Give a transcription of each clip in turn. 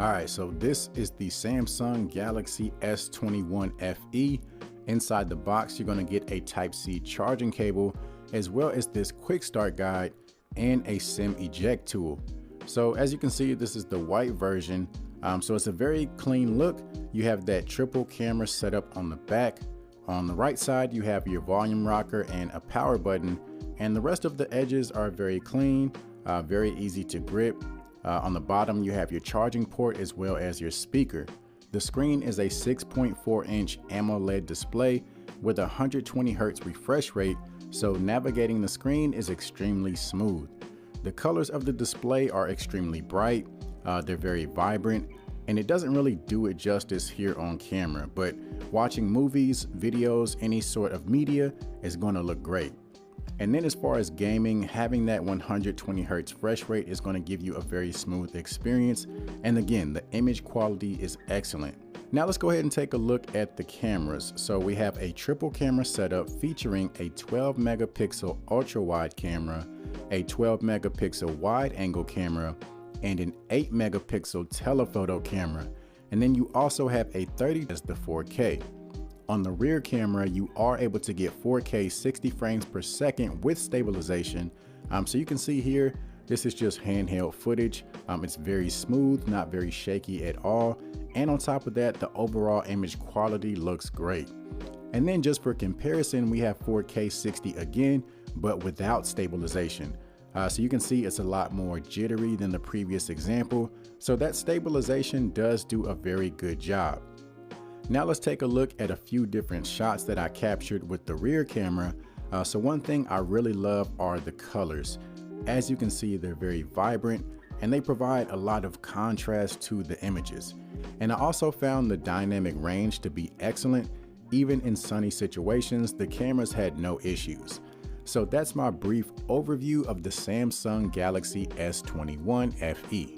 Alright, so this is the Samsung Galaxy S21 FE. Inside the box, you're going to get a Type-C charging cable, as well as this quick start guide and a SIM eject tool. So as you can see, this is the white version. So it's a very clean look. You have that triple camera setup on the back. On the right side, you have your volume rocker and a power button. And the rest of the edges are very clean, very easy to grip. On the bottom, you have your charging port as well as your speaker. The screen is a 6.4-inch AMOLED display with a 120 Hz refresh rate, so navigating the screen is extremely smooth. The colors of the display are extremely bright, they're very vibrant, and it doesn't really do it justice here on camera, but watching movies, videos, any sort of media is going to look great. And then as far as gaming, having that 120 Hz refresh rate is going to give you a very smooth experience. And again, the image quality is excellent. Now let's go ahead and take a look at the cameras. So we have a triple camera setup featuring a 12 megapixel ultra wide camera, a 12 megapixel wide angle camera, and an 8 megapixel telephoto camera. And then you also have a 30 as the 4K. On the rear camera, you are able to get 4K 60 frames per second with stabilization. So you can see here, this is just handheld footage. It's very smooth, not very shaky at all. And on top of that, the overall image quality looks great. And then just for comparison, we have 4K 60 again, but without stabilization. So you can see it's a lot more jittery than the previous example. So that stabilization does do a very good job. Now let's take a look at a few different shots that I captured with the rear camera. So one thing I really love are the colors. As you can see, they're very vibrant and they provide a lot of contrast to the images. And I also found the dynamic range to be excellent. Even in sunny situations, the cameras had no issues. So that's my brief overview of the Samsung Galaxy S21 FE.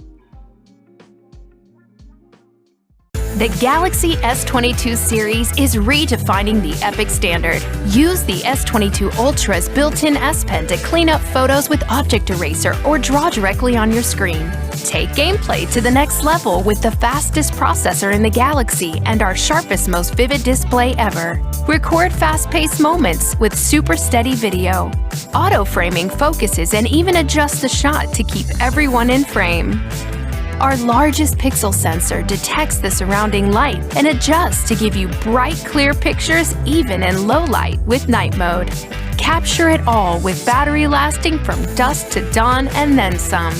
The Galaxy S22 series is redefining the epic standard. Use the S22 Ultra's built-in S Pen to clean up photos with Object Eraser or draw directly on your screen. Take gameplay to the next level with the fastest processor in the Galaxy and our sharpest, most vivid display ever. Record fast-paced moments with super steady video. Auto-framing focuses and even adjusts the shot to keep everyone in frame. Our largest pixel sensor detects the surrounding light and adjusts to give you bright, clear pictures even in low light with night mode. Capture it all with battery lasting from dusk to dawn and then some.